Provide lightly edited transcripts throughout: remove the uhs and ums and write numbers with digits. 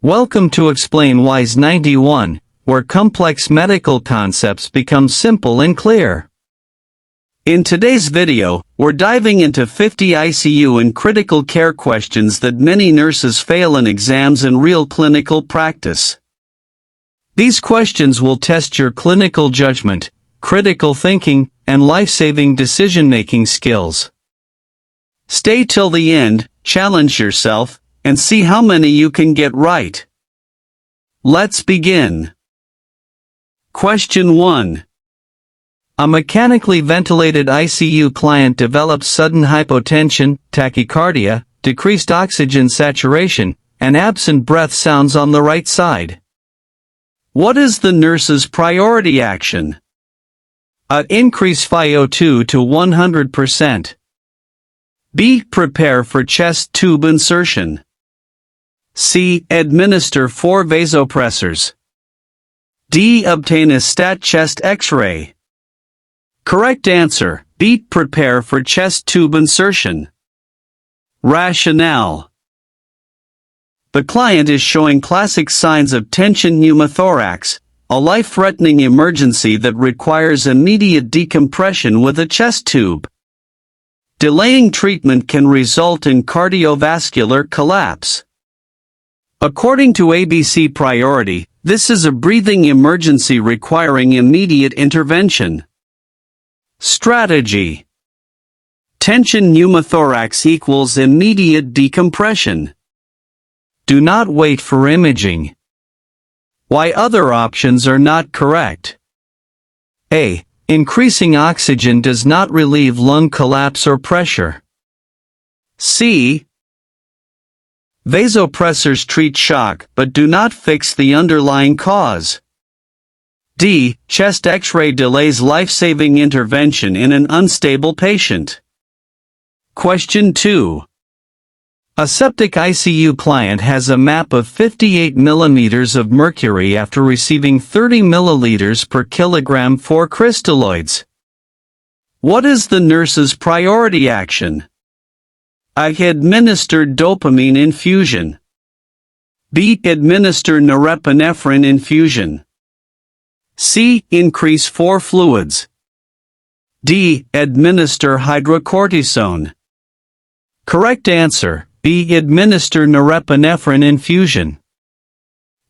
Welcome to Explain Why's 91, where complex medical concepts become simple and clear. In today's video, we're diving into 50 ICU and critical care questions that many nurses fail in exams and real clinical practice. These questions will test your clinical judgment, critical thinking, and life-saving decision-making skills. Stay till the end, challenge yourself, and see how many you can get right. Let's begin. Question 1. A mechanically ventilated ICU client develops sudden hypotension, tachycardia, decreased oxygen saturation, and absent breath sounds on the right side. What is the nurse's priority action? A. Increase FiO2 to 100%. B. Prepare for chest tube insertion. C. Administer 4 vasopressors. D. Obtain a stat chest X-ray. Correct answer, B. Prepare for chest tube insertion. Rationale. The client is showing classic signs of tension pneumothorax, a life-threatening emergency that requires immediate decompression with a chest tube. Delaying treatment can result in cardiovascular collapse. According to ABC priority, this is a breathing emergency requiring immediate intervention. Strategy. Tension pneumothorax equals immediate decompression. Do not wait for imaging. Why other options are not correct? A. Increasing oxygen does not relieve lung collapse or pressure. C. Vasopressors treat shock but do not fix the underlying cause. D. Chest X-ray delays life-saving intervention in an unstable patient. Question 2. A septic ICU client has a MAP of 58 mm of mercury after receiving 30 milliliters per kilogram for crystalloids. What is the nurse's priority action? A. Administer dopamine infusion. B. Administer norepinephrine infusion. C. Increase 4 fluids. D. Administer hydrocortisone. Correct answer, B. Administer norepinephrine infusion.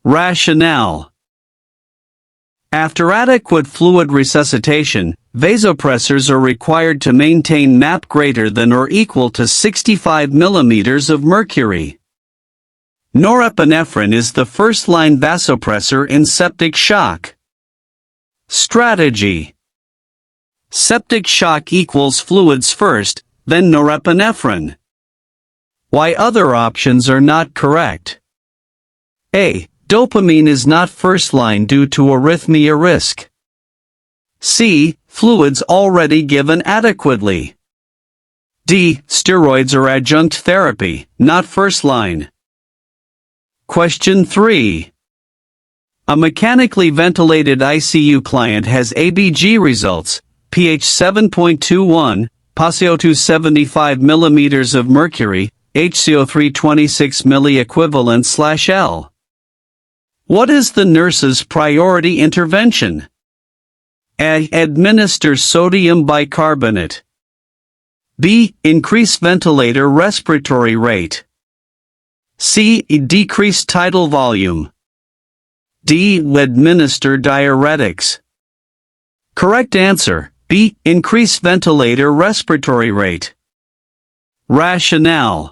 Rationale. After adequate fluid resuscitation, vasopressors are required to maintain MAP greater than or equal to 65 mm of mercury. Norepinephrine is the first-line vasopressor in septic shock. Strategy. Septic shock equals fluids first, then norepinephrine. Why other options are not correct? A. Dopamine is not first-line due to arrhythmia risk. C. Fluids already given adequately. D. Steroids are adjunct therapy, not first-line. Question 3. A mechanically ventilated ICU client has ABG results, pH 7.21, PaCO2 75 mm of mercury, HCO3 26 milliequivalent/L. What is the nurse's priority intervention? A. Administer sodium bicarbonate. B. Increase ventilator respiratory rate. C. Decrease tidal volume. D. Administer diuretics. Correct answer, B. Increase ventilator respiratory rate. Rationale.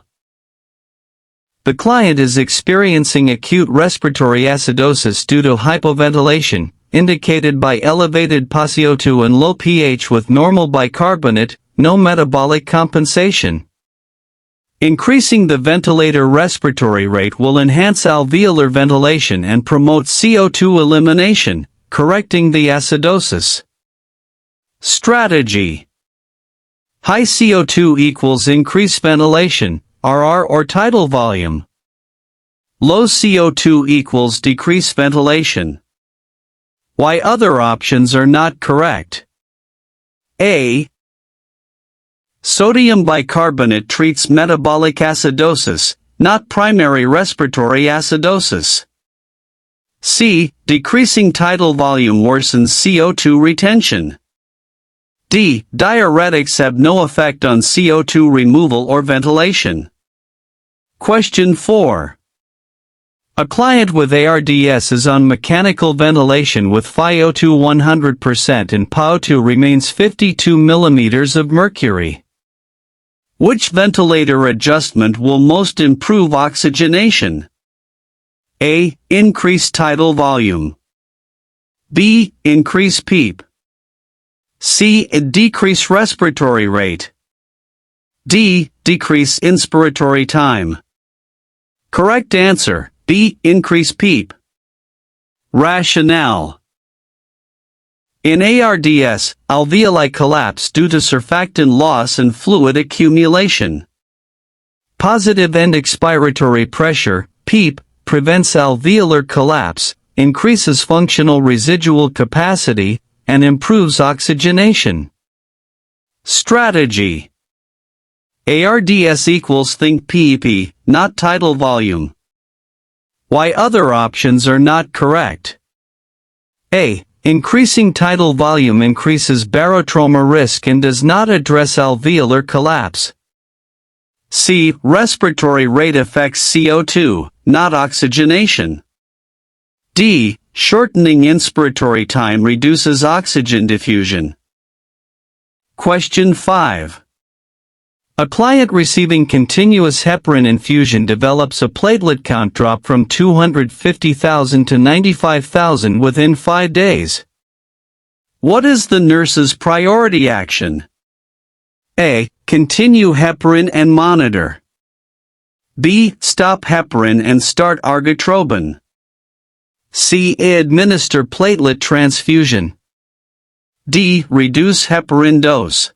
The client is experiencing acute respiratory acidosis due to hypoventilation, indicated by elevated PaCO2 and low pH with normal bicarbonate, no metabolic compensation. Increasing the ventilator respiratory rate will enhance alveolar ventilation and promote CO2 elimination, correcting the acidosis. Strategy. High CO2 equals increased ventilation, RR or tidal volume. Low CO2 equals decreased ventilation. Why other options are not correct? A. Sodium bicarbonate treats metabolic acidosis, not primary respiratory acidosis. C. Decreasing tidal volume worsens CO2 retention. D. Diuretics have no effect on CO2 removal or ventilation. Question 4. A client with ARDS is on mechanical ventilation with FiO2 100% and PaO2 remains 52 mm of mercury. Which ventilator adjustment will most improve oxygenation? A. Increase tidal volume. B. Increase PEEP. C. Decrease respiratory rate. D. Decrease inspiratory time. Correct answer. B. Increase PEEP. Rationale. In ARDS, alveoli collapse due to surfactant loss and fluid accumulation. Positive end expiratory pressure, PEEP, prevents alveolar collapse, increases functional residual capacity, and improves oxygenation. Strategy. ARDS equals think PEP, not tidal volume. Why other options are not correct? A. Increasing tidal volume increases barotrauma risk and does not address alveolar collapse. C. Respiratory rate affects CO2, not oxygenation. D. Shortening inspiratory time reduces oxygen diffusion. Question 5. A client receiving continuous heparin infusion develops a platelet count drop from 250,000 to 95,000 within 5 days. What is the nurse's priority action? A. Continue heparin and monitor. B. Stop heparin and start argatroban. C. Administer platelet transfusion. D. Reduce heparin dose.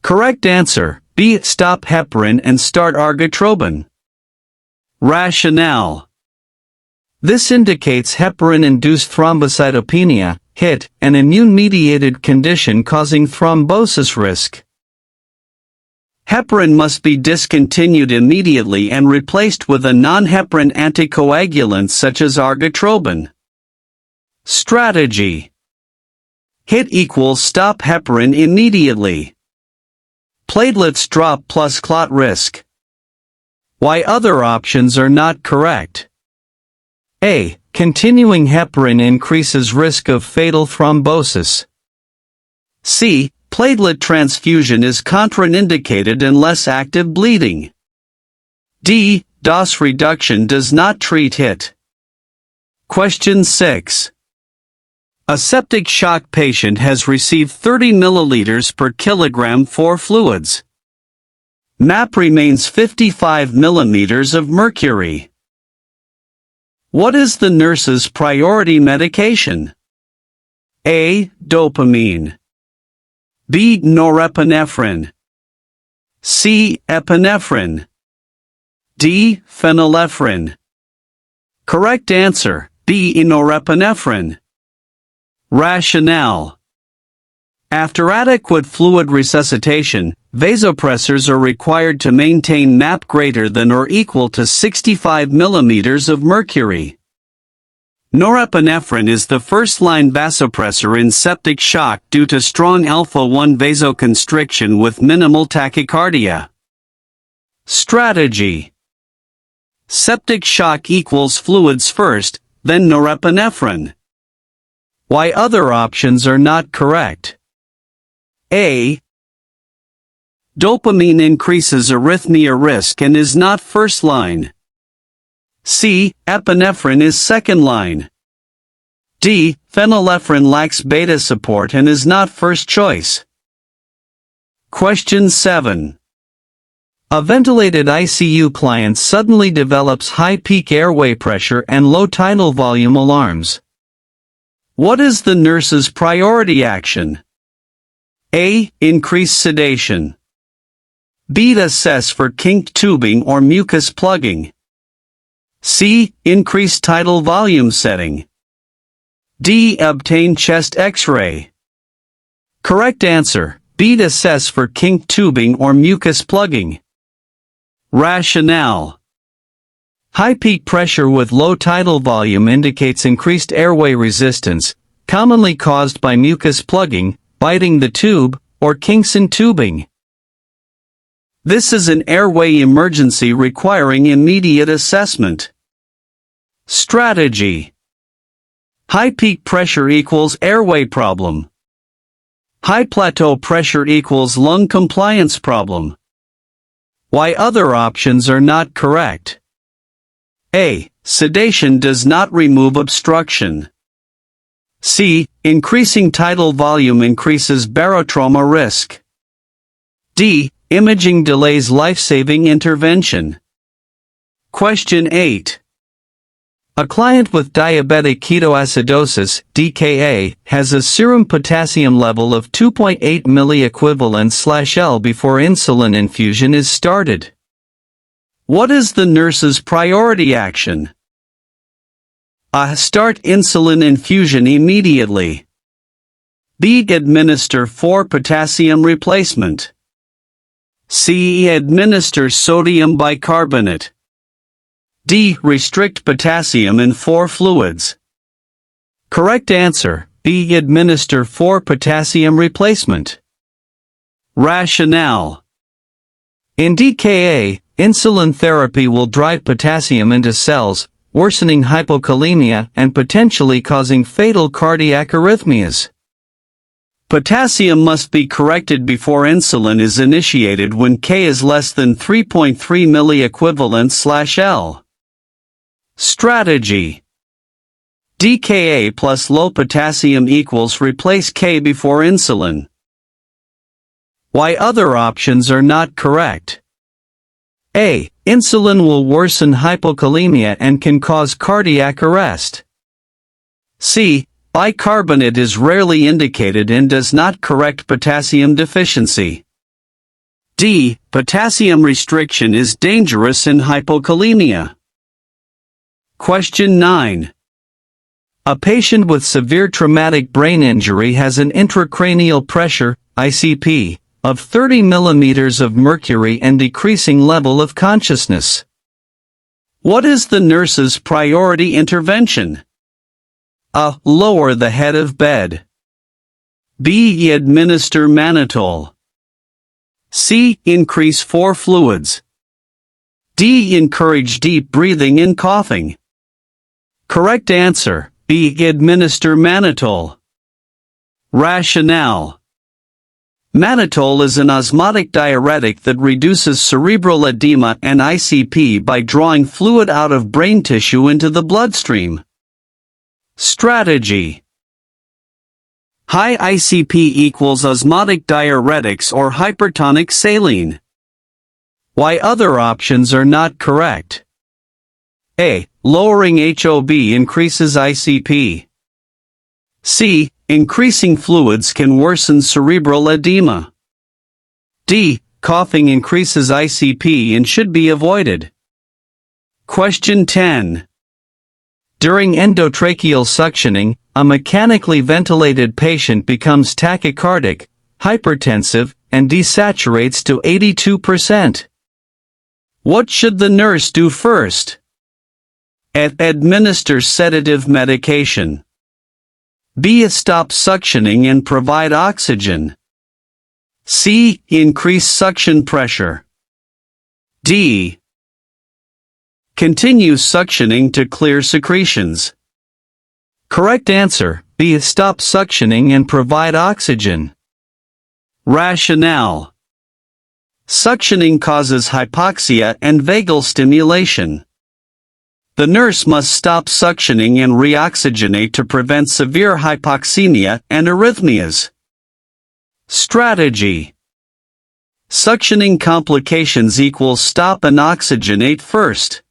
Correct answer, B. Stop heparin and start argatroban. Rationale. This indicates heparin-induced thrombocytopenia, HIT, an immune-mediated condition causing thrombosis risk. Heparin must be discontinued immediately and replaced with a non-heparin anticoagulant such as argatroban. Strategy. HIT equals stop heparin immediately. Platelets drop plus clot risk. Why other options are not correct? A. Continuing heparin increases risk of fatal thrombosis. C. Platelet transfusion is contraindicated unless active bleeding. D. Dose reduction does not treat HIT. Question 6. A septic shock patient has received 30 milliliters per kilogram for fluids. MAP remains 55 millimeters of mercury. What is the nurse's priority medication? A. Dopamine. B. Norepinephrine. C. Epinephrine. D. Phenylephrine. Correct answer, B. Norepinephrine. Rationale. After adequate fluid resuscitation, vasopressors are required to maintain MAP greater than or equal to 65 millimeters of mercury. Norepinephrine is the first-line vasopressor in septic shock due to strong alpha-1 vasoconstriction with minimal tachycardia. Strategy. Septic shock equals fluids first, then norepinephrine. Why other options are not correct? A. Dopamine increases arrhythmia risk and is not first line. C. Epinephrine is second line. D. Phenylephrine lacks beta support and is not first choice. Question 7. A ventilated ICU client suddenly develops high peak airway pressure and low tidal volume alarms. What is the nurse's priority action? A. Increase sedation. B. Assess for kinked tubing or mucus plugging. C. Increase tidal volume setting. D. Obtain chest X-ray. Correct answer, B. Assess for kinked tubing or mucus plugging. Rationale. High peak pressure with low tidal volume indicates increased airway resistance, commonly caused by mucus plugging, biting the tube, or kinks in tubing. This is an airway emergency requiring immediate assessment. Strategy. High peak pressure equals airway problem. High plateau pressure equals lung compliance problem. Why other options are not correct? A. Sedation does not remove obstruction. C. Increasing tidal volume increases barotrauma risk. D. Imaging delays life-saving intervention. Question 8. A client with diabetic ketoacidosis, DKA, has a serum potassium level of 2.8 milliequivalent/L before insulin infusion is started. What is the nurse's priority action? A. Start insulin infusion immediately. B. Administer 4 potassium replacement. C. Administer sodium bicarbonate. D. Restrict potassium in 4 fluids. Correct answer, B. Administer 4 potassium replacement. Rationale. In DKA, insulin therapy will drive potassium into cells, worsening hypokalemia and potentially causing fatal cardiac arrhythmias. Potassium must be corrected before insulin is initiated when K is less than 3.3 milliequivalent/L. Strategy. DKA plus low potassium equals replace K before insulin. Why other options are not correct? A. Insulin will worsen hypokalemia and can cause cardiac arrest. C. Bicarbonate is rarely indicated and does not correct potassium deficiency. D. Potassium restriction is dangerous in hypokalemia. Question 9. A patient with severe traumatic brain injury has an intracranial pressure, ICP, of 30 millimeters of mercury and decreasing level of consciousness. What is the nurse's priority intervention? A. Lower the head of bed. B. Administer mannitol. C. Increase 4 fluids. D. Encourage deep breathing and coughing. Correct answer, B. Administer mannitol. Rationale. Mannitol is an osmotic diuretic that reduces cerebral edema and ICP by drawing fluid out of brain tissue into the bloodstream. Strategy. High ICP equals osmotic diuretics or hypertonic saline. Why other options are not correct? A. Lowering HOB increases ICP. C. Increasing fluids can worsen cerebral edema. D. Coughing increases ICP and should be avoided. Question 10. During endotracheal suctioning, a mechanically ventilated patient becomes tachycardic, hypertensive, and desaturates to 82%. What should the nurse do first? A. Administer sedative medication. B. Stop suctioning and provide oxygen. C. Increase suction pressure. D. Continue suctioning to clear secretions. Correct answer, B. Stop suctioning and provide oxygen. Rationale. Suctioning causes hypoxia and vagal stimulation. The nurse must stop suctioning and reoxygenate to prevent severe hypoxemia and arrhythmias. Strategy. Suctioning complications equals stop and oxygenate first.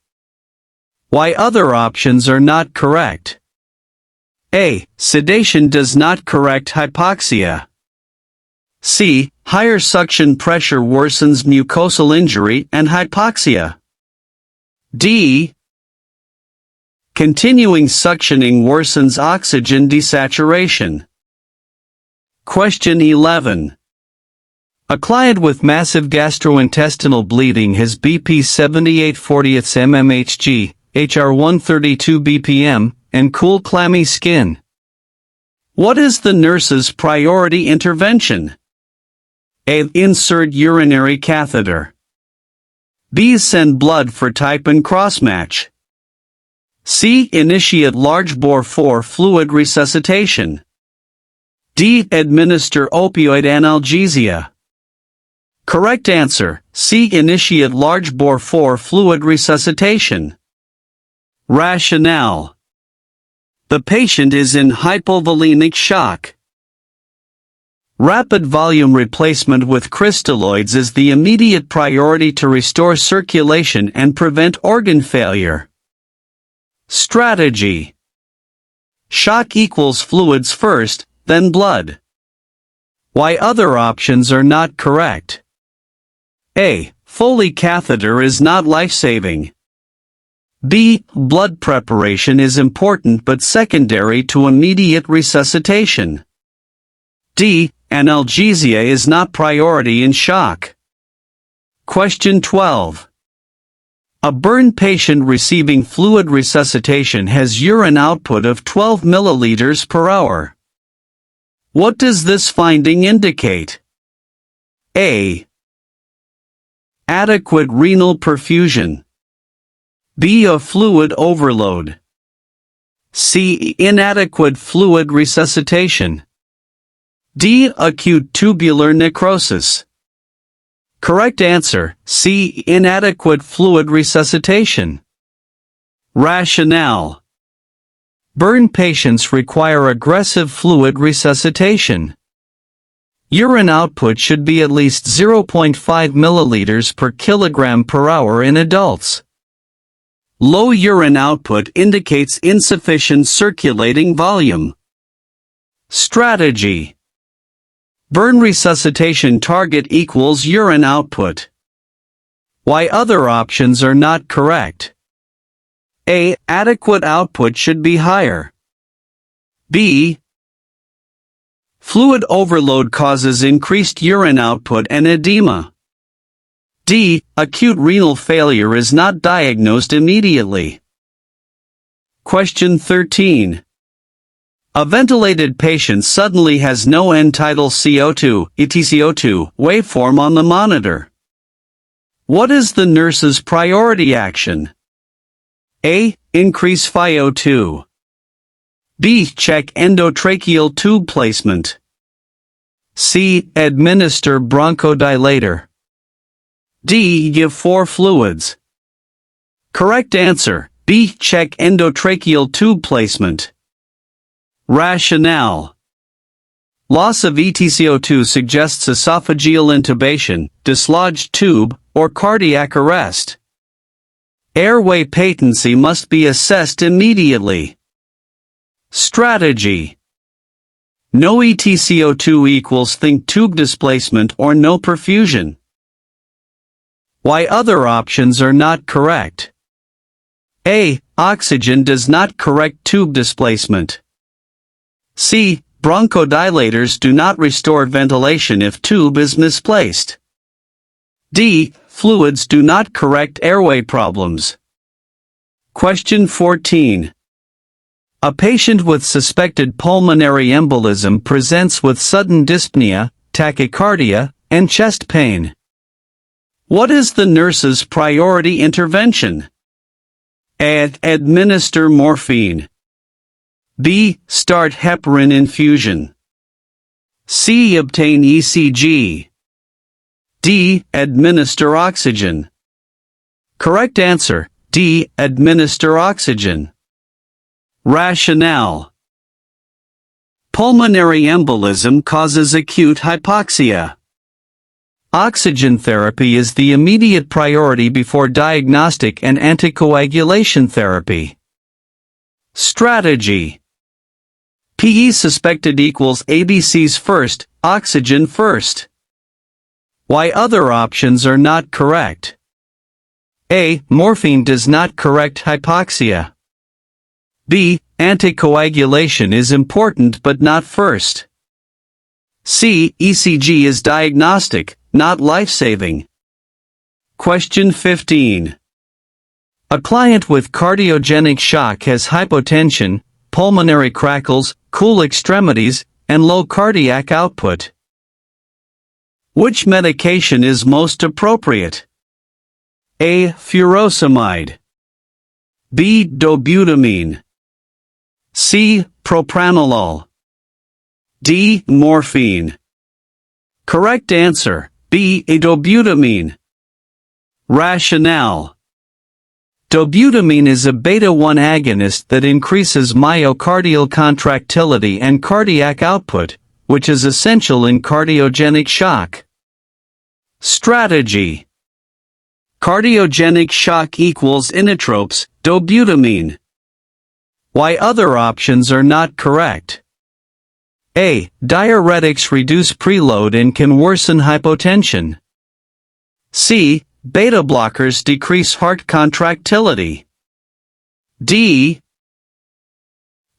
Why other options are not correct? A. Sedation does not correct hypoxia. C. Higher suction pressure worsens mucosal injury and hypoxia. D. Continuing suctioning worsens oxygen desaturation. Question 11. A client with massive gastrointestinal bleeding has BP 78/40 mmHg, HR 132 BPM, and cool clammy skin. What is the nurse's priority intervention? A. Insert urinary catheter. B. Send blood for type and crossmatch. C. Initiate large bore 4 fluid resuscitation. D. Administer opioid analgesia. Correct answer, C. Initiate large bore 4 fluid resuscitation. Rationale. The patient is in hypovolemic shock. Rapid volume replacement with crystalloids is the immediate priority to restore circulation and prevent organ failure. Strategy. Shock equals fluids first, then blood. Why other options are not correct? A. Foley catheter is not life-saving. B. Blood preparation is important but secondary to immediate resuscitation. D. Analgesia is not priority in shock. Question 12. A burn patient receiving fluid resuscitation has urine output of 12 milliliters per hour. What does this finding indicate? A. Adequate renal perfusion. B. A fluid overload. C. Inadequate fluid resuscitation. D. Acute tubular necrosis. Correct answer, C. Inadequate fluid resuscitation. Rationale. Burn patients require aggressive fluid resuscitation. Urine output should be at least 0.5 milliliters per kilogram per hour in adults. Low urine output indicates insufficient circulating volume. Strategy. Burn resuscitation target equals urine output. Why other options are not correct? A. Adequate output should be higher. B. Fluid overload causes increased urine output and edema. D. Acute renal failure is not diagnosed immediately. Question 13. A ventilated patient suddenly has no end-tidal CO2, EtCO2, waveform on the monitor. What is the nurse's priority action? A. Increase FiO2. B. Check endotracheal tube placement. C. Administer bronchodilator. D. Give 4 fluids. Correct answer, B. Check endotracheal tube placement. Rationale. Loss of EtCO2 suggests esophageal intubation, dislodged tube, or cardiac arrest. Airway patency must be assessed immediately. Strategy. No EtCO2 equals think tube displacement or no perfusion. Why other options are not correct? A. Oxygen does not correct tube displacement. C. Bronchodilators do not restore ventilation if tube is misplaced. D. Fluids do not correct airway problems. Question 14. A patient with suspected pulmonary embolism presents with sudden dyspnea, tachycardia, and chest pain. What is the nurse's priority intervention? A. Administer morphine. B. Start heparin infusion. C. Obtain ECG. D. Administer oxygen. Correct answer, D. Administer oxygen. Rationale. Pulmonary embolism causes acute hypoxia. Oxygen therapy is the immediate priority before diagnostic and anticoagulation therapy. Strategy. PE suspected equals ABCs first, oxygen first. Why other options are not correct? A. Morphine does not correct hypoxia. B. Anticoagulation is important but not first. C. ECG is diagnostic, not life-saving. Question 15. A client with cardiogenic shock has hypotension, pulmonary crackles, cool extremities, and low cardiac output. Which medication is most appropriate? A. Furosemide. B. Dobutamine. C. Propranolol. D. Morphine. Correct answer, B. Dobutamine. Rationale. Dobutamine is a beta-1 agonist that increases myocardial contractility and cardiac output, which is essential in cardiogenic shock. Strategy. Cardiogenic shock equals inotropes, dobutamine. Why other options are not correct? A. Diuretics reduce preload and can worsen hypotension. C. Beta blockers decrease heart contractility. D.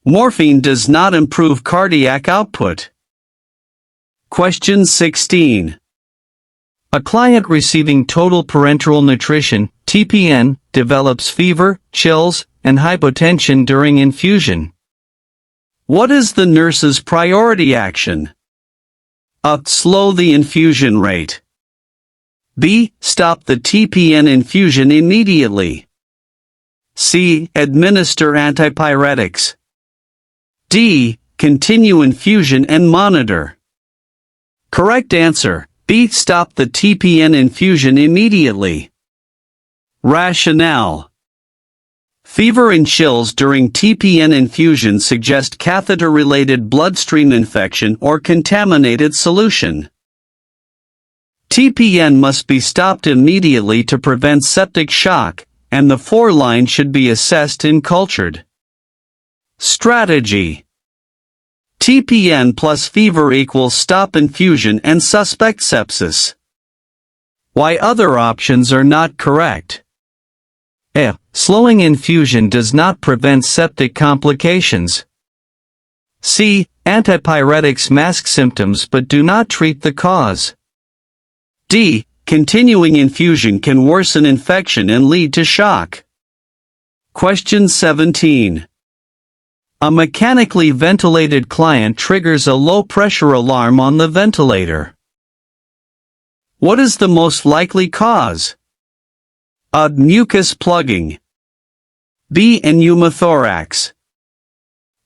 Morphine does not improve cardiac output. Question 16. A client receiving total parenteral nutrition, TPN, develops fever, chills, and hypotension during infusion. What is the nurse's priority action? A. Slow the infusion rate. B. Stop the TPN infusion immediately. C. Administer antipyretics. D. Continue infusion and monitor. Correct answer, B. Stop the TPN infusion immediately. Rationale. Fever and chills during TPN infusion suggest catheter-related bloodstream infection or contaminated solution. TPN must be stopped immediately to prevent septic shock, and the 4-line should be assessed and cultured. Strategy. TPN plus fever equals stop infusion and suspect sepsis. Why other options are not correct? A. Slowing infusion does not prevent septic complications. C. Antipyretics mask symptoms but do not treat the cause. D. Continuing infusion can worsen infection and lead to shock. Question 17. A mechanically ventilated client triggers a low-pressure alarm on the ventilator. What is the most likely cause? A. Mucus plugging. B. Pneumothorax.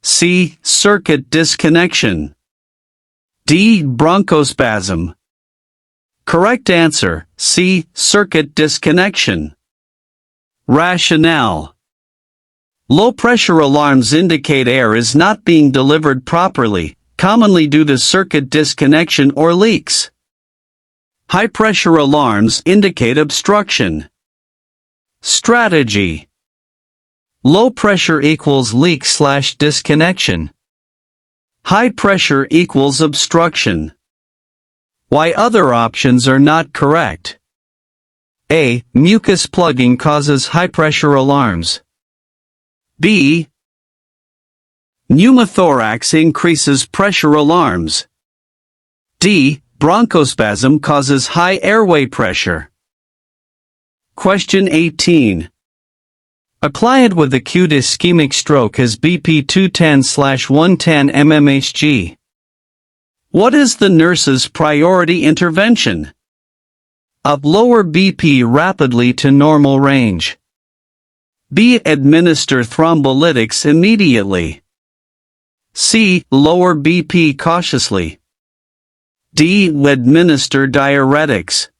C. Circuit disconnection. D. Bronchospasm. Correct answer, C. Circuit disconnection. Rationale. Low-pressure alarms indicate air is not being delivered properly, commonly due to circuit disconnection or leaks. High-pressure alarms indicate obstruction. Strategy. Low pressure equals leak/disconnection. High pressure equals obstruction. Why other options are not correct? A. Mucus plugging causes high-pressure alarms. B. Pneumothorax increases pressure alarms. D. Bronchospasm causes high airway pressure. Question 18. A client with acute ischemic stroke has BP 210/110 mmHg. What is the nurse's priority intervention? A. Lower BP rapidly to normal range. B. Administer thrombolytics immediately. C. Lower BP cautiously. D. Administer diuretics.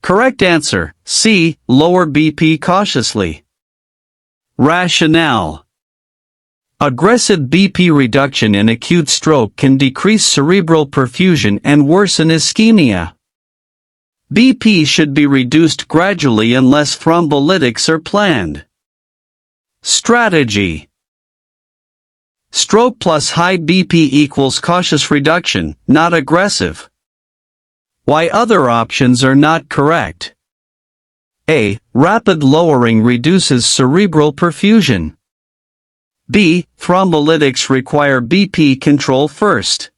Correct answer, C. Lower BP cautiously. Rationale. Aggressive BP reduction in acute stroke can decrease cerebral perfusion and worsen ischemia. BP should be reduced gradually unless thrombolytics are planned. Strategy. Stroke plus high BP equals cautious reduction, not aggressive. Why other options are not correct? A. Rapid lowering reduces cerebral perfusion. B. Thrombolytics require BP control first.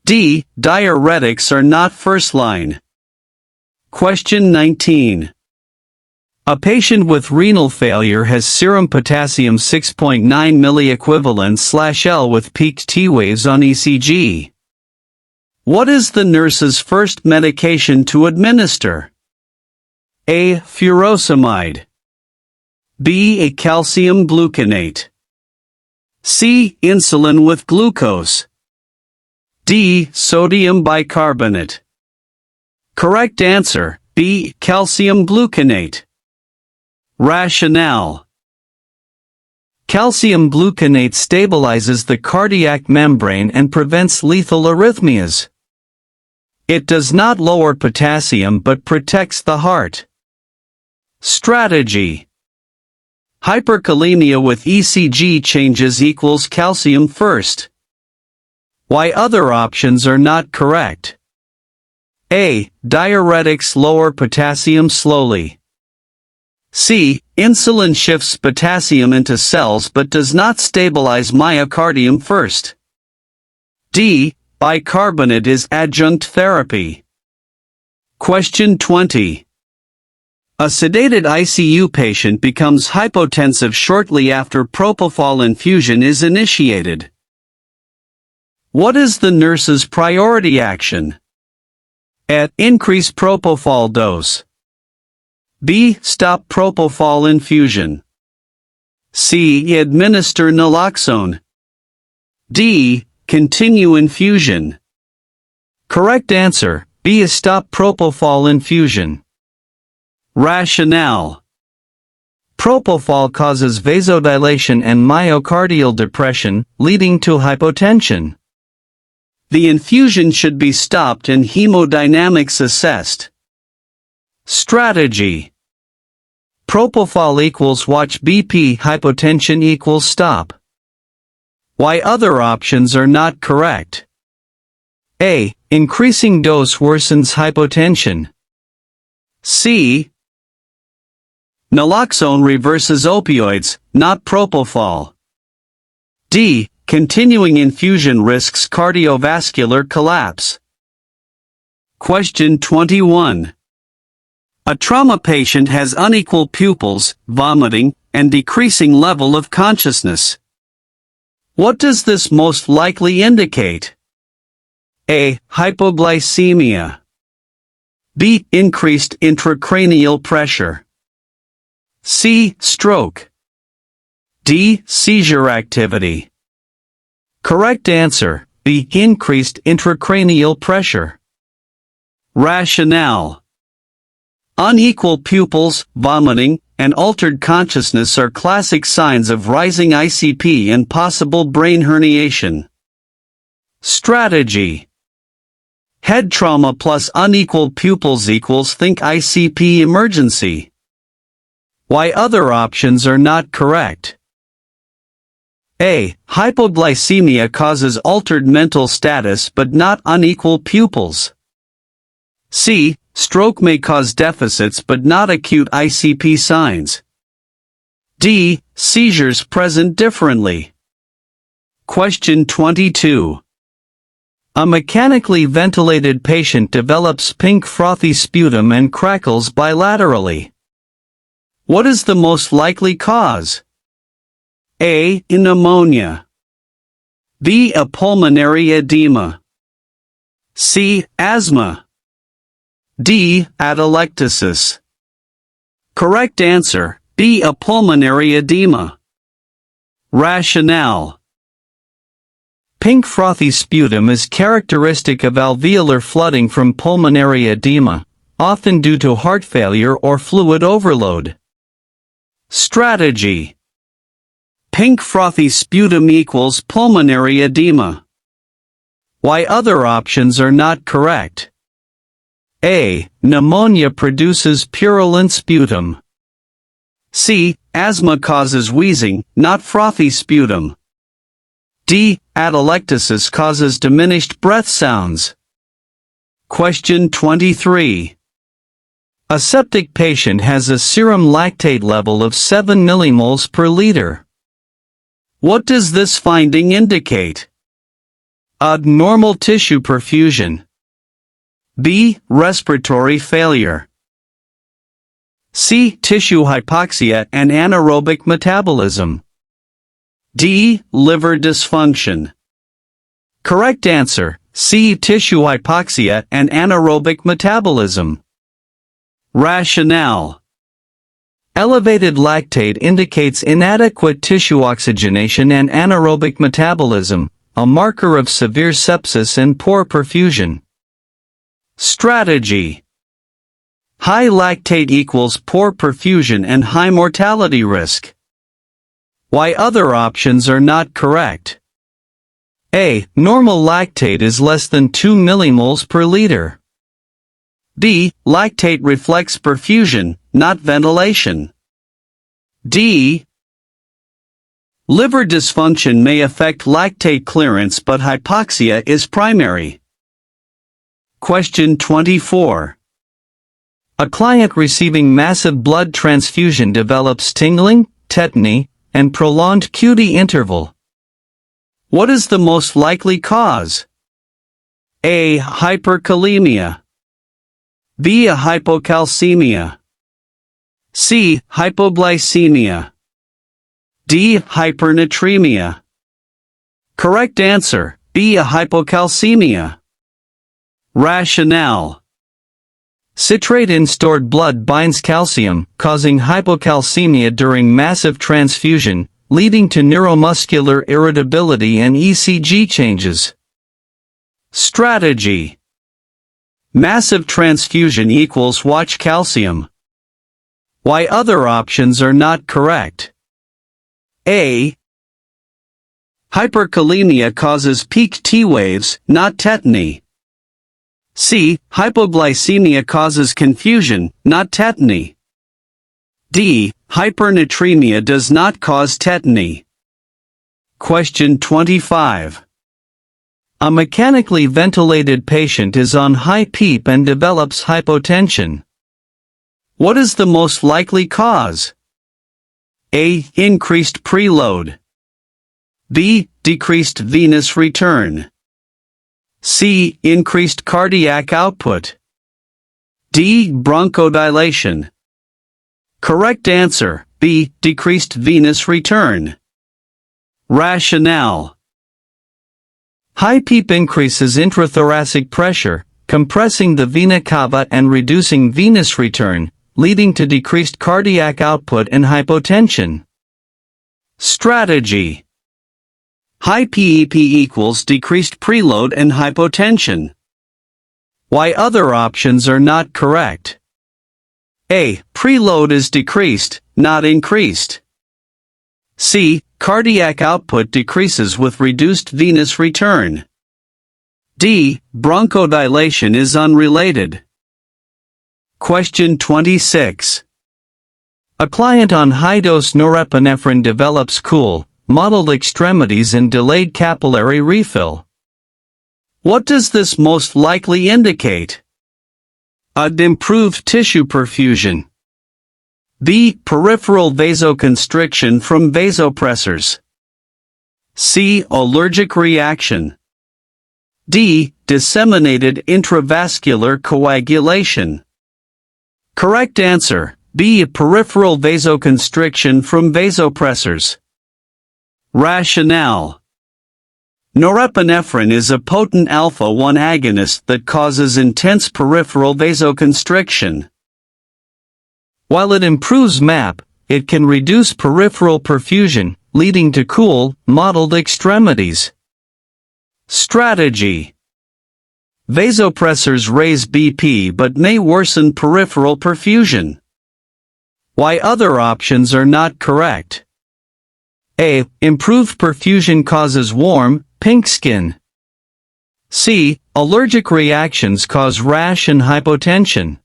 D. Diuretics are not first line. Question 19. A patient with renal failure has serum potassium 6.9 milliequivalents/L with peaked T waves on ECG. What is the nurse's first medication to administer? A. Furosemide. B. A calcium gluconate. C. Insulin with glucose. D. Sodium bicarbonate. Correct answer, B. Calcium gluconate. Rationale. Calcium gluconate stabilizes the cardiac membrane and prevents lethal arrhythmias. It does not lower potassium but protects the heart. Strategy. Hyperkalemia with ECG changes equals calcium first. Why other options are not correct? A. Diuretics lower potassium slowly. C. Insulin shifts potassium into cells but does not stabilize myocardium first. D. Bicarbonate is adjunct therapy. Question 20. A sedated ICU patient becomes hypotensive shortly after propofol infusion is initiated. What is the nurse's priority action? A. Increase propofol dose. B. Stop propofol infusion. C. Administer naloxone. D. Continue infusion. Correct answer, B. Stop propofol infusion. Rationale. Propofol causes vasodilation and myocardial depression, leading to hypotension. The infusion should be stopped and hemodynamics assessed. Strategy. Propofol equals watch BP, hypotension equals stop. Why other options are not correct? A. Increasing dose worsens hypotension. C. Naloxone reverses opioids, not propofol. D. Continuing infusion risks cardiovascular collapse. Question 21. A trauma patient has unequal pupils, vomiting, and decreasing level of consciousness. What does this most likely indicate? A. Hypoglycemia. B. Increased intracranial pressure. C. Stroke. D. Seizure activity. Correct answer, B. Increased intracranial pressure. Rationale. Unequal pupils, vomiting, and altered consciousness are classic signs of rising ICP and possible brain herniation. Strategy. Head trauma plus unequal pupils equals think ICP emergency. Why other options are not correct? A. Hypoglycemia causes altered mental status but not unequal pupils. C. Stroke may cause deficits but not acute ICP signs. D. Seizures present differently. Question 22. A mechanically ventilated patient develops pink frothy sputum and crackles bilaterally. What is the most likely cause? A. Pneumonia. B. A pulmonary edema. C. Asthma. D. Atelectasis. Correct answer, B. A pulmonary edema. Rationale. Pink frothy sputum is characteristic of alveolar flooding from pulmonary edema, often due to heart failure or fluid overload. Strategy. Pink frothy sputum equals pulmonary edema. Why other options are not correct? A. Pneumonia produces purulent sputum. C. Asthma causes wheezing, not frothy sputum. D. Atelectasis causes diminished breath sounds. Question 23. A septic patient has a serum lactate level of 7 millimoles per liter. What does this finding indicate? Abnormal tissue perfusion. B. Respiratory failure. C. Tissue hypoxia and anaerobic metabolism. D. Liver dysfunction. Correct answer, C. Tissue hypoxia and anaerobic metabolism. Rationale. Elevated lactate indicates inadequate tissue oxygenation and anaerobic metabolism, a marker of severe sepsis and poor perfusion. Strategy. High lactate equals poor perfusion and high mortality risk. Why other options are not correct? A. Normal lactate is less than 2 millimoles per liter. B. Lactate reflects perfusion, not ventilation. D. Liver dysfunction may affect lactate clearance but hypoxia is primary. Question 24. A client receiving massive blood transfusion develops tingling, tetany, and prolonged QT interval. What is the most likely cause? A. Hyperkalemia. B. A hypocalcemia. C. Hypoglycemia. D. Hypernatremia. Correct answer, B. A hypocalcemia. Rationale. Citrate in stored blood binds calcium, causing hypocalcemia during massive transfusion, leading to neuromuscular irritability and ECG changes. Strategy. Massive transfusion equals watch calcium. Why other options are not correct? A. Hyperkalemia causes peak T waves, not tetany. C. Hypoglycemia causes confusion, not tetany. D. Hypernatremia does not cause tetany. Question 25. A mechanically ventilated patient is on high PEEP and develops hypotension. What is the most likely cause? A. Increased preload. B. Decreased venous return. C. Increased cardiac output. D. Bronchodilation. Correct answer, B. Decreased venous return. Rationale. High PEEP increases intrathoracic pressure, compressing the vena cava and reducing venous return, leading to decreased cardiac output and hypotension. Strategy. High PEP equals decreased preload and hypotension. Why other options are not correct? A. Preload is decreased, not increased. C. Cardiac output decreases with reduced venous return. D. Bronchodilation is unrelated. Question 26. A client on high-dose norepinephrine develops cool, mottled extremities and delayed capillary refill. What does this most likely indicate? A. Improved tissue perfusion. B. Peripheral vasoconstriction from vasopressors. C. Allergic reaction. D. Disseminated intravascular coagulation. Correct answer, B. Peripheral vasoconstriction from vasopressors. Rationale. Norepinephrine is a potent alpha-1 agonist that causes intense peripheral vasoconstriction. While it improves MAP, it can reduce peripheral perfusion, leading to cool, mottled extremities. Strategy. Vasopressors raise BP but may worsen peripheral perfusion. Why other options are not correct? A. Improved perfusion causes warm, pink skin. C. Allergic reactions cause rash and hypotension.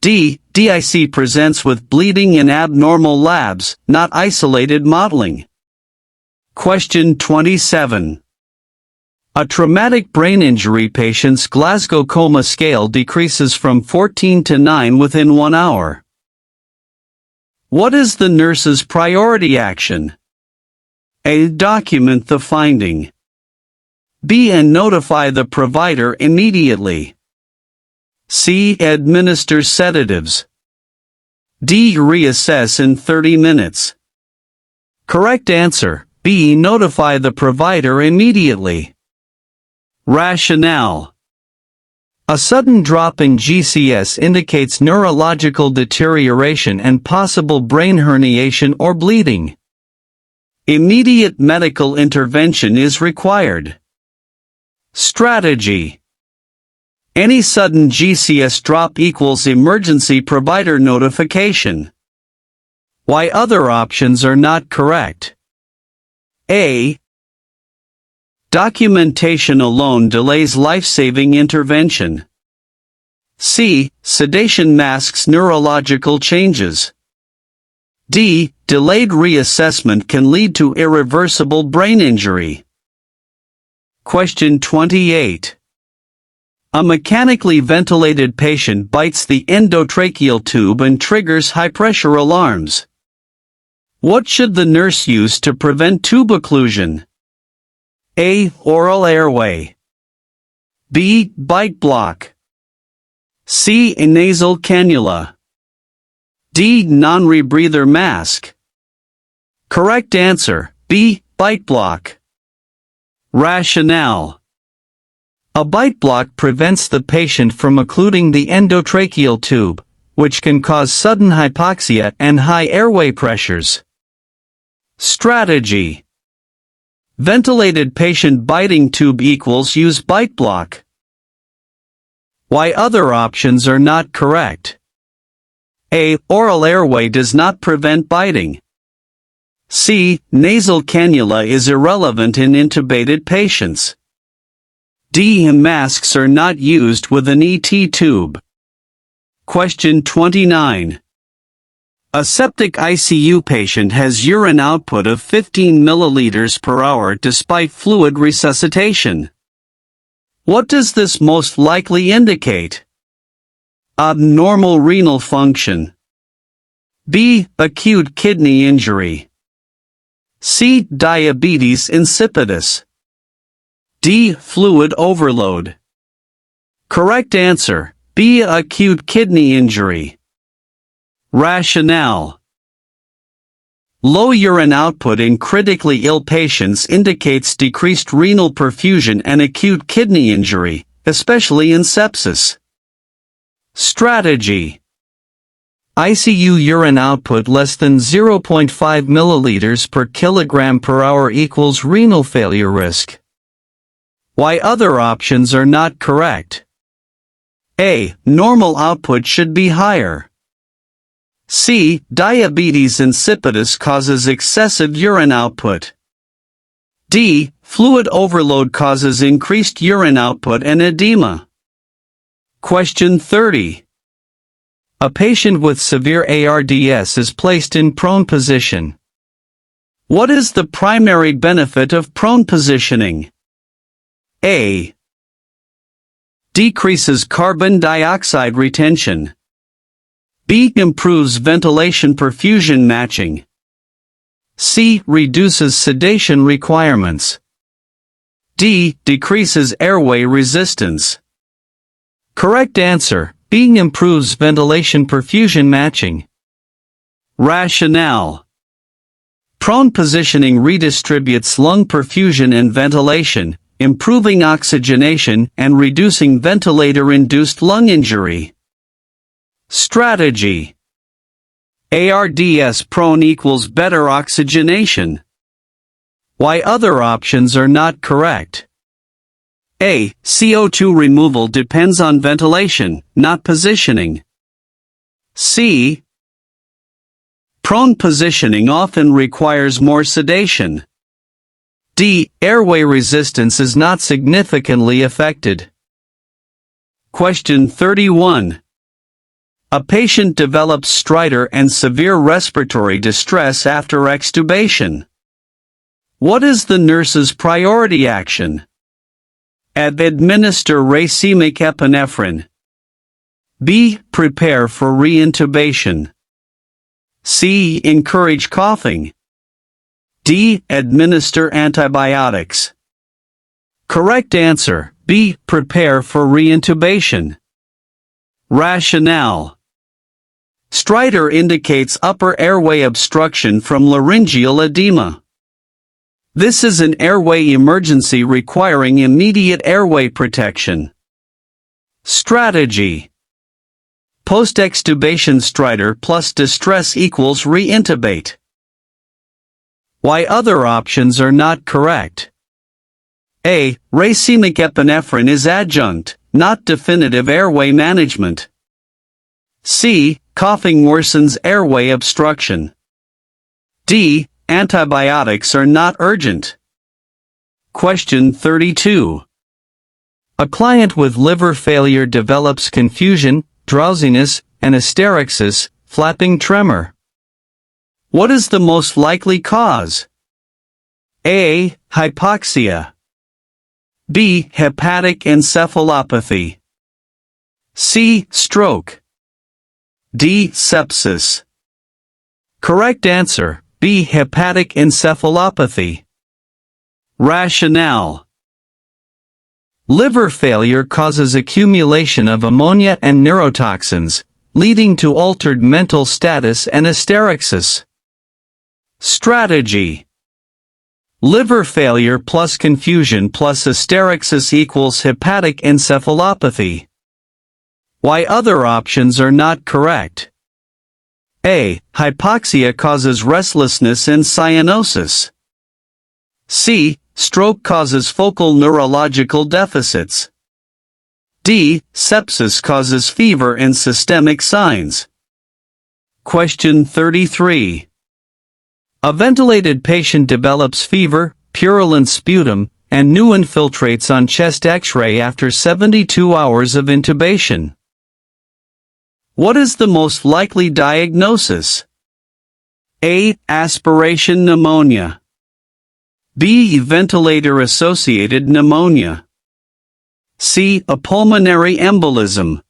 D. DIC presents with bleeding in abnormal labs, not isolated mottling. Question 27. A traumatic brain injury patient's Glasgow Coma Scale decreases from 14 to 9 within 1 hour. What is the nurse's priority action? A. Document the finding. B. And notify the provider immediately. C. Administer sedatives. D. Reassess in 30 minutes. Correct answer, B. Notify the provider immediately. Rationale. A sudden drop in GCS indicates neurological deterioration and possible brain herniation or bleeding. Immediate medical intervention is required. Strategy. Any sudden GCS drop equals emergency provider notification. Why other options are not correct? A. Documentation alone delays life-saving intervention. C. Sedation masks neurological changes. D. Delayed reassessment can lead to irreversible brain injury. Question 28. A mechanically ventilated patient bites the endotracheal tube and triggers high-pressure alarms. What should the nurse use to prevent tube occlusion? A. Oral airway. B. Bite block. C. A nasal cannula. D. Non-rebreather mask. Correct answer, B. Bite block. Rationale. A bite block prevents the patient from occluding the endotracheal tube, which can cause sudden hypoxia and high airway pressures. Strategy. Ventilated patient biting tube equals use bite block. Why other options are not correct? A. Oral airway does not prevent biting. C. Nasal cannula is irrelevant in intubated patients. D. Masks are not used with an ET tube. Question 29. A septic ICU patient has urine output of 15 milliliters per hour despite fluid resuscitation. What does this most likely indicate? Abnormal renal function. B. Acute kidney injury. C. Diabetes insipidus. D. Fluid overload. Correct answer, B. Acute kidney injury. Rationale. Low urine output in critically ill patients indicates decreased renal perfusion and acute kidney injury, especially in sepsis. Strategy. ICU urine output less than 0.5 milliliters per kilogram per hour equals renal failure risk. Why other options are not correct? A. Normal output should be higher. C. Diabetes insipidus causes excessive urine output. D. Fluid overload causes increased urine output and edema. Question 30. A patient with severe ARDS is placed in prone position. What is the primary benefit of prone positioning? A. Decreases carbon dioxide retention. B. Improves ventilation perfusion matching. C. Reduces sedation requirements. D. Decreases airway resistance. Correct answer, B. Improves ventilation perfusion matching. Rationale. Prone positioning redistributes lung perfusion and ventilation, improving oxygenation and reducing ventilator-induced lung injury. Strategy. ARDS prone equals better oxygenation. Why other options are not correct? A. CO2 removal depends on ventilation, not positioning. C. Prone positioning often requires more sedation. D. Airway resistance is not significantly affected. Question 31. A patient develops stridor and severe respiratory distress after extubation. What is the nurse's priority action? A. Administer racemic epinephrine. B. Prepare for reintubation. C. Encourage coughing. D. Administer antibiotics. Correct answer, B. Prepare for reintubation. Rationale. Stridor indicates upper airway obstruction from laryngeal edema. This is an airway emergency requiring immediate airway protection. Strategy. Post-extubation stridor plus distress equals reintubate. Why other options are not correct? A. Racemic epinephrine is adjunct, not definitive airway management. C. Coughing worsens airway obstruction. D. Antibiotics are not urgent. Question 32. A client with liver failure develops confusion, drowsiness, and hysterexis, flapping tremor. What is the most likely cause? A. Hypoxia. B. Hepatic encephalopathy. C. Stroke. D. Sepsis. Correct answer, B. Hepatic encephalopathy. Rationale. Liver failure causes accumulation of ammonia and neurotoxins, leading to altered mental status and hysterexis. Strategy. Liver failure plus confusion plus hysterexis equals hepatic encephalopathy. Why other options are not correct? A. Hypoxia causes restlessness and cyanosis. C. Stroke causes focal neurological deficits. D. Sepsis causes fever and systemic signs. Question 33. A ventilated patient develops fever, purulent sputum, and new infiltrates on chest X-ray after 72 hours of intubation. What is the most likely diagnosis? A. Aspiration pneumonia. B. Ventilator-associated pneumonia. C. A pulmonary embolism.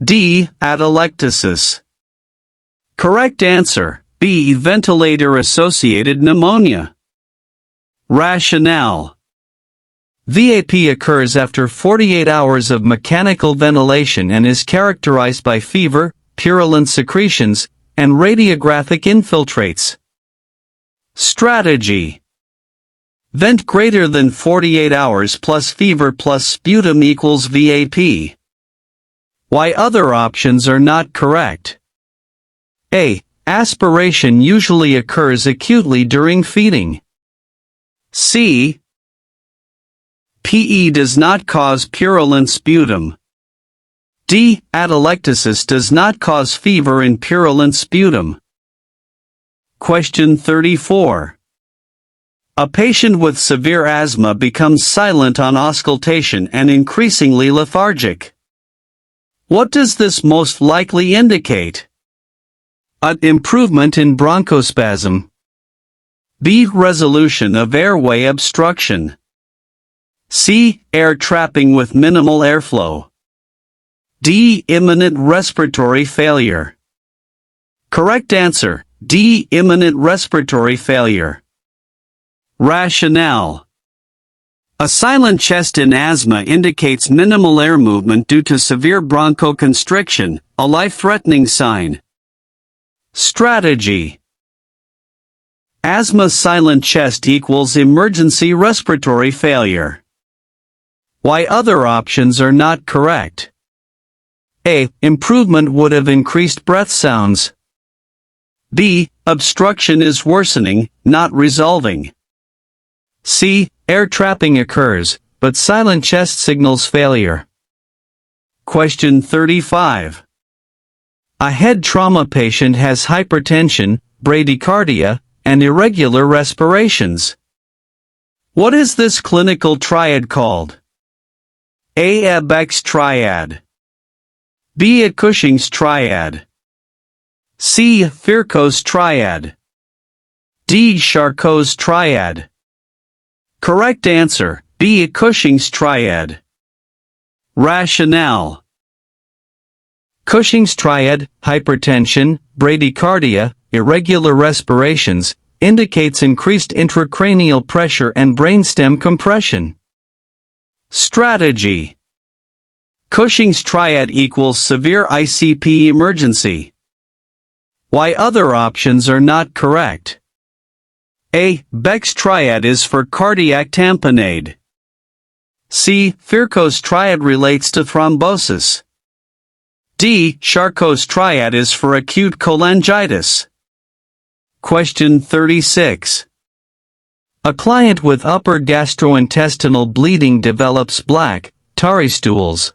D. Atelectasis. Correct answer, B. Ventilator-associated pneumonia. Rationale. VAP occurs after 48 hours of mechanical ventilation and is characterized by fever, purulent secretions, and radiographic infiltrates. Strategy. Vent greater than 48 hours plus fever plus sputum equals VAP. Why other options are not correct? A. Aspiration usually occurs acutely during feeding. C. PE does not cause purulent sputum. D. Atelectasis does not cause fever in purulent sputum. Question 34. A patient with severe asthma becomes silent on auscultation and increasingly lethargic. What does this most likely indicate? A. Improvement in bronchospasm. B. Resolution of airway obstruction. C. Air trapping with minimal airflow. D. Imminent respiratory failure. Correct answer, D. Imminent respiratory failure. Rationale. A silent chest in asthma indicates minimal air movement due to severe bronchoconstriction, a life-threatening sign. Strategy. Asthma silent chest equals emergency respiratory failure. Why other options are not correct? A. Improvement would have increased breath sounds. B. Obstruction is worsening, not resolving. C. Air trapping occurs, but silent chest signals failure. Question 35. A head trauma patient has hypertension, bradycardia, and irregular respirations. What is this clinical triad called? A. Abeck's triad. B. A Cushing's triad. C. Firko's triad. D. Charcot's triad. Correct answer, B. A Cushing's triad. Rationale. Cushing's triad, hypertension, bradycardia, irregular respirations, indicates increased intracranial pressure and brainstem compression. Strategy. Cushing's triad equals severe ICP emergency. Why other options are not correct? A. Beck's triad is for cardiac tamponade. C. Firko's triad relates to thrombosis. D. Charcot's triad is for acute cholangitis. Question 36. A client with upper gastrointestinal bleeding develops black, tarry stools.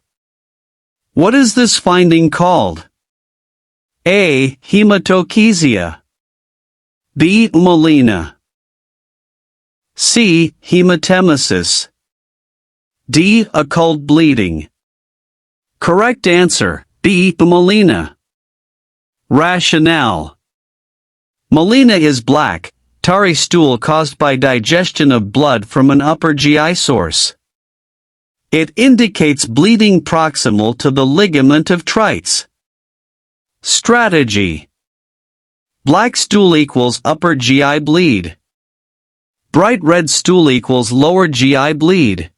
What is this finding called? A. Hematochezia. B. Melena. C. Hematemesis. D. Occult bleeding. Correct answer, B. Melena. Rationale. Melena is black, tarry stool caused by digestion of blood from an upper GI source. It indicates bleeding proximal to the ligament of Treitz. Strategy. Black stool equals upper GI bleed. Bright red stool equals lower GI bleed.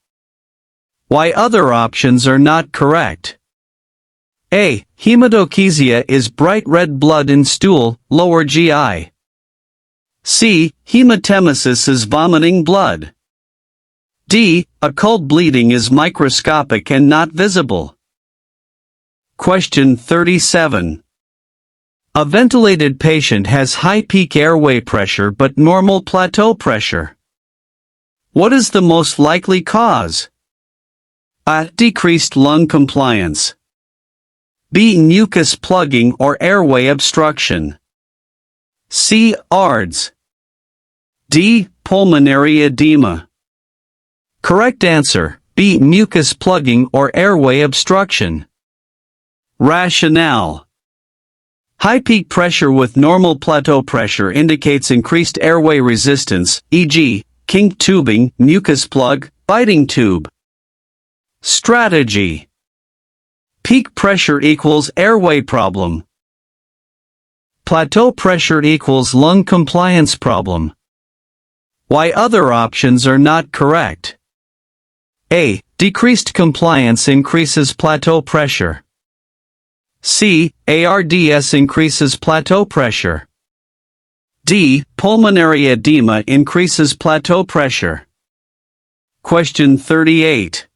Why other options are not correct? A. Hematochezia is bright red blood in stool, lower GI. C. Hematemesis is vomiting blood. D. Occult bleeding is microscopic and not visible. Question 37. A ventilated patient has high peak airway pressure but normal plateau pressure. What is the most likely cause? A. Decreased lung compliance. B. Mucus plugging or airway obstruction. C. ARDS. D. Pulmonary edema. Correct answer, B. Mucus plugging or airway obstruction. Rationale. High peak pressure with normal plateau pressure indicates increased airway resistance, e.g., kink tubing, mucus plug, biting tube. Strategy. Peak pressure equals airway problem. Plateau pressure equals lung compliance problem. Why other options are not correct? A. Decreased compliance increases plateau pressure. C. ARDS increases plateau pressure. D. Pulmonary edema increases plateau pressure. Question 38.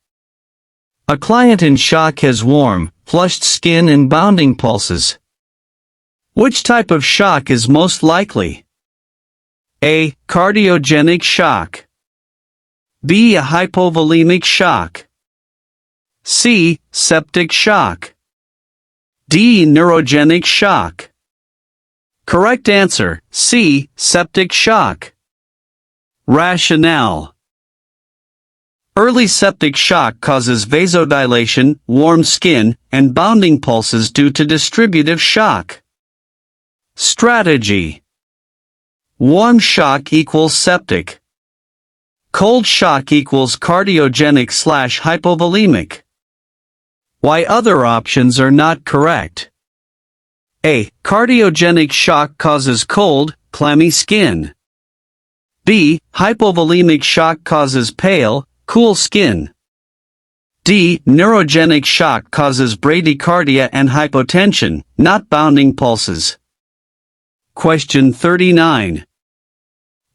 A client in shock has warm, flushed skin and bounding pulses. Which type of shock is most likely? A. Cardiogenic shock. B. A hypovolemic shock. C. Septic shock. D. Neurogenic shock. Correct answer, C. Septic shock. Rationale. Early septic shock causes vasodilation, warm skin, and bounding pulses due to distributive shock. Strategy. Warm shock equals septic. Cold shock equals cardiogenic/hypovolemic. Why other options are not correct? A. Cardiogenic shock causes cold, clammy skin. B. Hypovolemic shock causes pale, cool skin. D. Neurogenic shock causes bradycardia and hypotension, not bounding pulses. Question 39.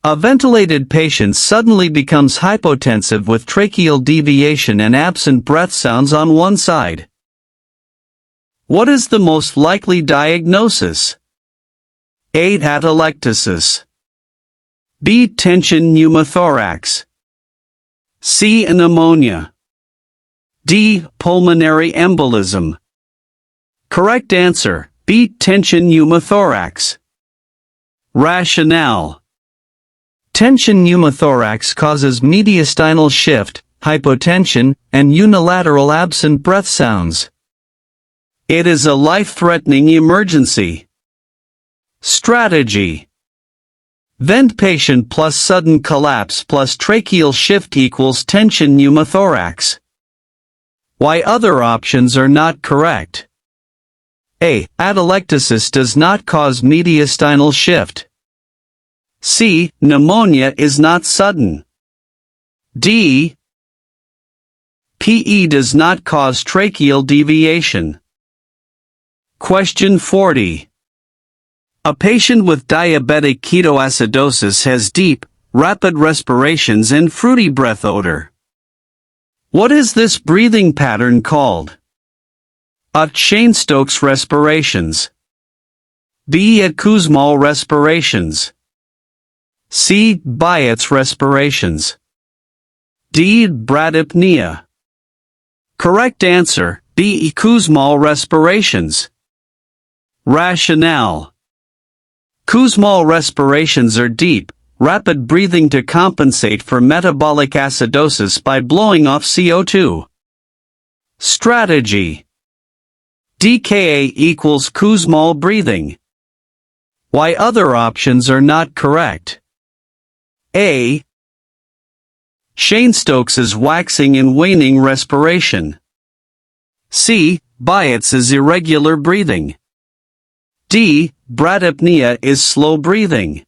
A ventilated patient suddenly becomes hypotensive with tracheal deviation and absent breath sounds on one side. What is the most likely diagnosis? A. Atelectasis. B. Tension pneumothorax. C. Pneumonia. D. Pulmonary embolism. Correct answer, B. Tension pneumothorax. Rationale. Tension pneumothorax causes mediastinal shift, hypotension, and unilateral absent breath sounds. It is a life-threatening emergency. Strategy. Vent patient plus sudden collapse plus tracheal shift equals tension pneumothorax. Why other options are not correct? A. Atelectasis does not cause mediastinal shift. C. Pneumonia is not sudden. D. PE does not cause tracheal deviation. Question 40. A patient with diabetic ketoacidosis has deep, rapid respirations and fruity breath odor. What is this breathing pattern called? A. Cheyne-Stokes respirations. B. A. Kussmaul respirations. C. Biot's respirations. D. Bradypnea. Correct answer, B. Kussmaul respirations. Rationale. Kussmaul respirations are deep, rapid breathing to compensate for metabolic acidosis by blowing off CO2. Strategy. DKA equals Kussmaul breathing. Why other options are not correct? A. Cheyne-Stokes is waxing and waning respiration. C. Biot's is irregular breathing. D. Bradypnea is slow breathing.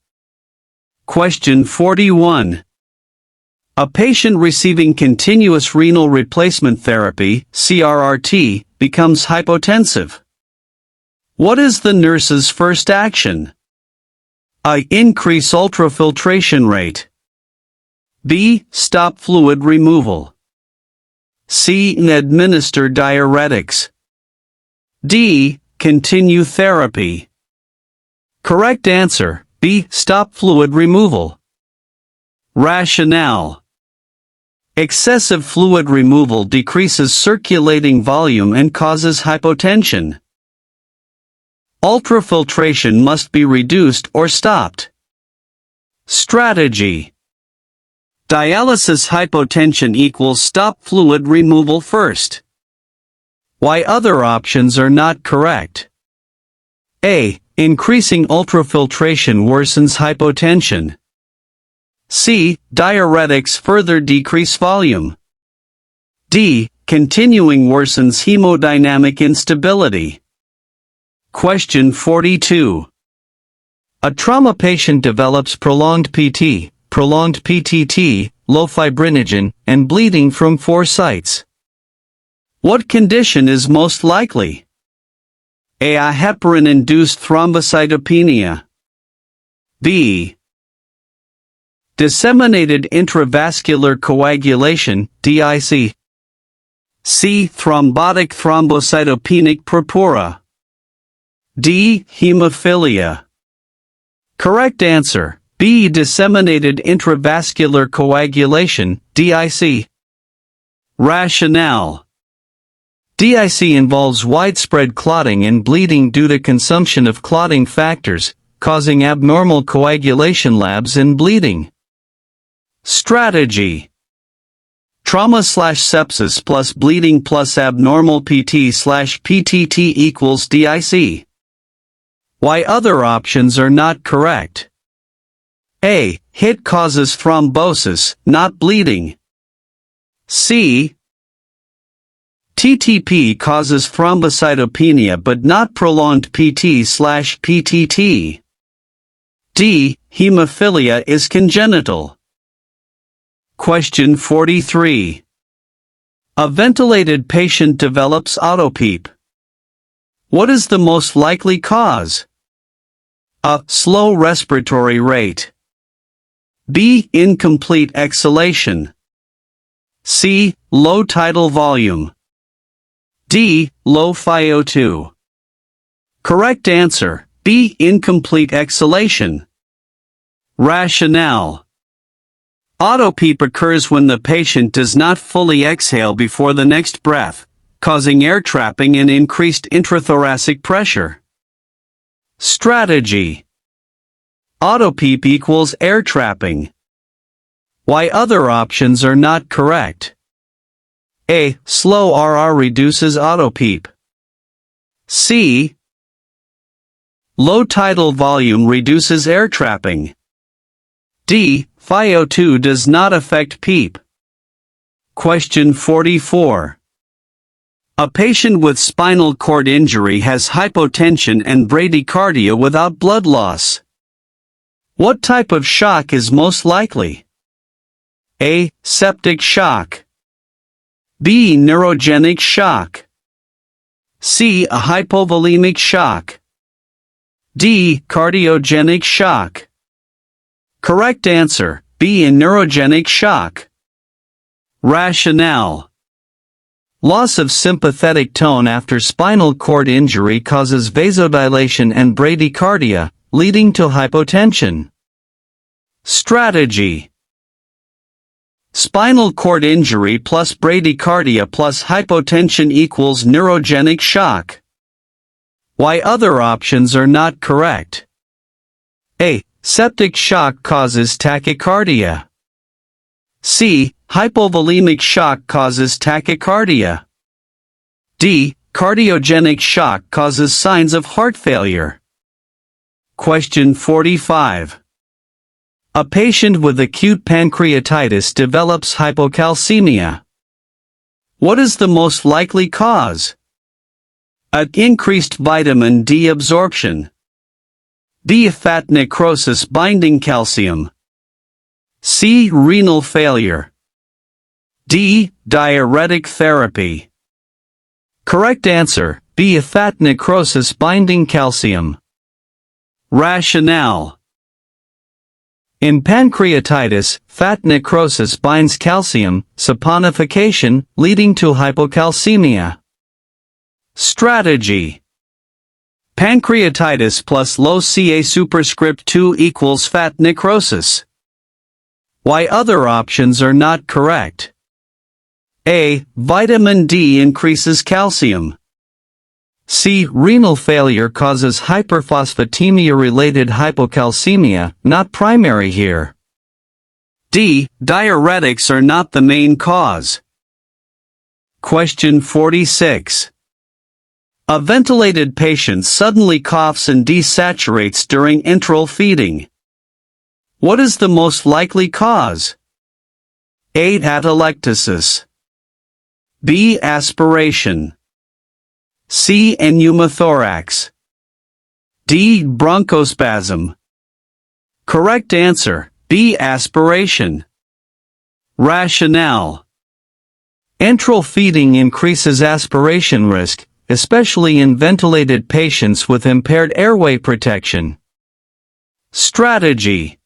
Question 41. A patient receiving continuous renal replacement therapy, CRRT, becomes hypotensive. What is the nurse's first action? A. Increase ultrafiltration rate. B. Stop fluid removal. C. Administer diuretics. D. Continue therapy. Correct answer, B. Stop fluid removal. Rationale. Excessive fluid removal decreases circulating volume and causes hypotension. Ultrafiltration must be reduced or stopped. Strategy. Dialysis hypotension equals stop fluid removal first. Why other options are not correct? A. Increasing ultrafiltration worsens hypotension. C. Diuretics further decrease volume. D. Continuing worsens hemodynamic instability. Question 42. A trauma patient develops prolonged PT, prolonged PTT, low fibrinogen, and bleeding from 4 sites. What condition is most likely? A. Heparin-induced thrombocytopenia. B. Disseminated intravascular coagulation, DIC. C. Thrombotic thrombocytopenic purpura. D. Hemophilia. Correct answer, B. Disseminated intravascular coagulation, DIC. Rationale. DIC involves widespread clotting and bleeding due to consumption of clotting factors, causing abnormal coagulation labs and bleeding. Strategy. Trauma/sepsis plus bleeding plus abnormal PT/PTT equals DIC. Why other options are not correct? A. HIT causes thrombosis, not bleeding. C. TTP causes thrombocytopenia but not prolonged PT/PTT. D. Hemophilia is congenital. Question 43. A ventilated patient develops autopeep. What is the most likely cause? A. Slow respiratory rate. B. Incomplete exhalation. C. Low tidal volume. D. Low FiO2. Correct answer, B. Incomplete exhalation. Rationale. Autopeep occurs when the patient does not fully exhale before the next breath, causing air trapping and increased intrathoracic pressure. Strategy. Autopeep equals air trapping. Why other options are not correct? A. Slow RR reduces autopeep. C. Low tidal volume reduces air trapping. D. FiO2 does not affect PEEP. Question 44. A patient with spinal cord injury has hypotension and bradycardia without blood loss. What type of shock is most likely? A. Septic shock. B. Neurogenic shock. C. A hypovolemic shock. D. Cardiogenic shock. Correct answer, B. A neurogenic shock. Rationale. Loss of sympathetic tone after spinal cord injury causes vasodilation and bradycardia, leading to hypotension. Strategy. Spinal cord injury plus bradycardia plus hypotension equals neurogenic shock. Why other options are not correct? A. Septic shock causes tachycardia. C. Hypovolemic shock causes tachycardia. D. Cardiogenic shock causes signs of heart failure. Question 45. A patient with acute pancreatitis develops hypocalcemia. What is the most likely cause? A. Increased vitamin D absorption. B. Fat necrosis binding calcium. C. Renal failure. D. Diuretic therapy. Correct answer, B. Fat necrosis binding calcium. Rationale. In pancreatitis, fat necrosis binds calcium, saponification, leading to hypocalcemia. Strategy. Pancreatitis plus low Ca superscript 2 equals fat necrosis. Why other options are not correct? A. Vitamin D increases calcium. C. Renal failure causes hyperphosphatemia-related hypocalcemia, not primary here. D. Diuretics are not the main cause. Question 46. A ventilated patient suddenly coughs and desaturates during enteral feeding. What is the most likely cause? A. Atelectasis. B. Aspiration. C. Pneumothorax. D. Bronchospasm. Correct answer, B. Aspiration. Rationale. Enteral feeding increases aspiration risk, especially in ventilated patients with impaired airway protection. Strategy.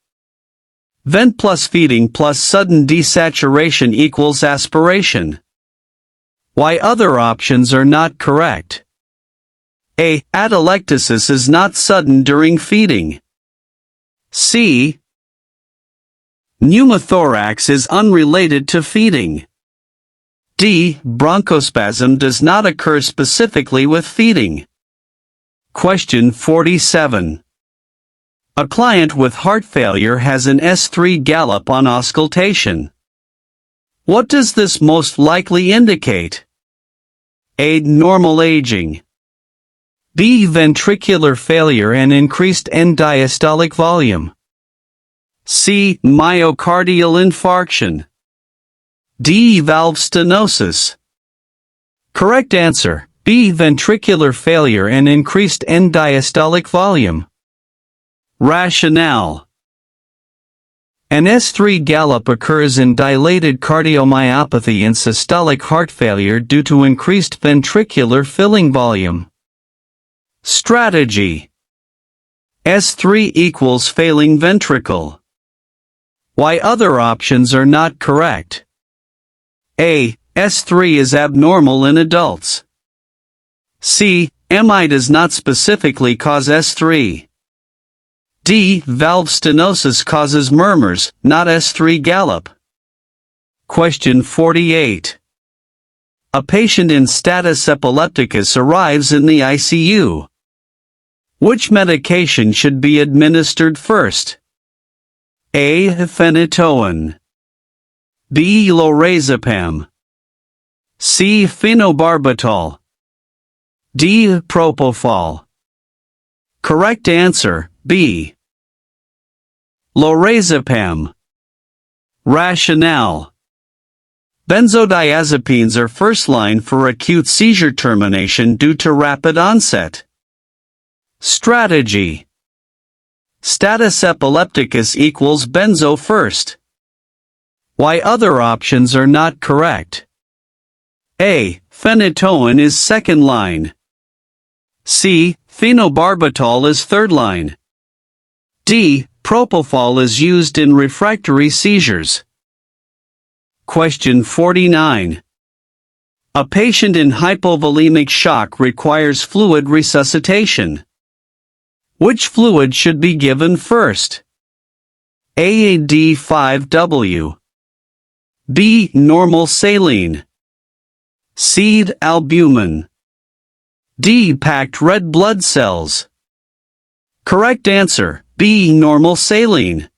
Vent plus feeding plus sudden desaturation equals aspiration. Why other options are not correct? A. Atelectasis is not sudden during feeding. C. Pneumothorax is unrelated to feeding. D. Bronchospasm does not occur specifically with feeding. Question 47. A client with heart failure has an S3 gallop on auscultation. What does this most likely indicate? A. Normal aging. B. Ventricular failure and increased end diastolic volume. C. Myocardial infarction. D. Valve stenosis. Correct answer, B. Ventricular failure and increased end diastolic volume. Rationale. An S3 gallop occurs in dilated cardiomyopathy and systolic heart failure due to increased ventricular filling volume. Strategy. S3 equals failing ventricle. Why other options are not correct? A. S3 is abnormal in adults. C. MI does not specifically cause S3. D. Valve stenosis causes murmurs, not S3 gallop. Question 48. A patient in status epilepticus arrives in the ICU. Which medication should be administered first? A. Phenytoin. B. Lorazepam. C. Phenobarbital. D. Propofol. Correct answer, B. Lorazepam. Rationale. Benzodiazepines are first line for acute seizure termination due to rapid onset. Strategy. Status epilepticus equals benzo first. Why other options are not correct? A. Phenytoin is second line. C. Phenobarbital is third line. D. Propofol is used in refractory seizures. Question 49. A patient in hypovolemic shock requires fluid resuscitation. Which fluid should be given first? A. D5W. B. Normal saline. C. Albumin. D. Packed red blood cells. Correct answer, B. Normal saline.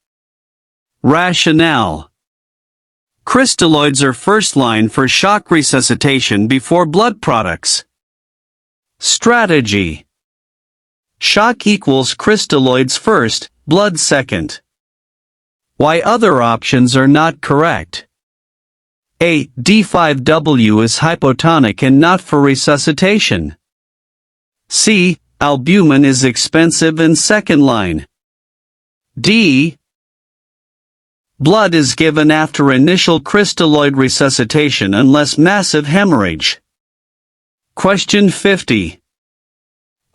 Rationale. Crystalloids are first line for shock resuscitation before blood products. Strategy. Shock equals crystalloids first, blood second. Why other options are not correct? A. D5W is hypotonic and not for resuscitation. C. Albumin is expensive and second line. D. Blood is given after initial crystalloid resuscitation unless massive hemorrhage. Question 50.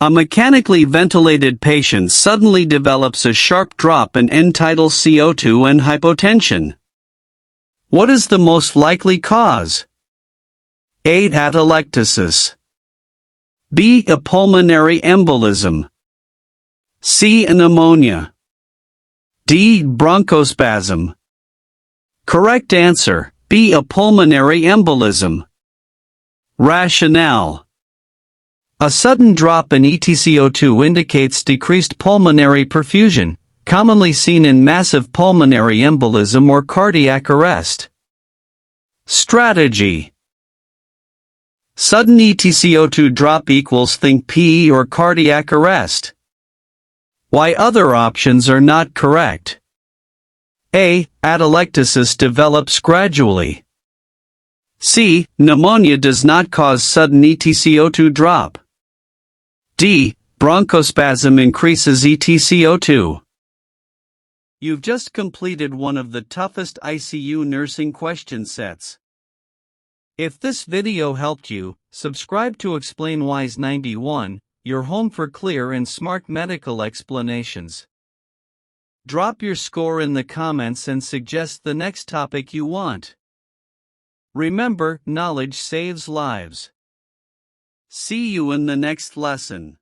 A mechanically ventilated patient suddenly develops a sharp drop in end-tidal CO2 and hypotension. What is the most likely cause? A. Atelectasis. B. A pulmonary embolism. C. A pneumonia. D. Bronchospasm. Correct answer, B. A pulmonary embolism. Rationale. A sudden drop in EtCO2 indicates decreased pulmonary perfusion, commonly seen in massive pulmonary embolism or cardiac arrest. Strategy. Sudden EtCO2 drop equals think PE or cardiac arrest. Why other options are not correct? A. Atelectasis develops gradually. C. Pneumonia does not cause sudden EtCO2 drop. D. Bronchospasm increases EtCO2. You've just completed one of the toughest ICU nursing question sets. If this video helped you, subscribe to Explain Wise 91, your home for clear and smart medical explanations. Drop your score in the comments and suggest the next topic you want. Remember, knowledge saves lives. See you in the next lesson.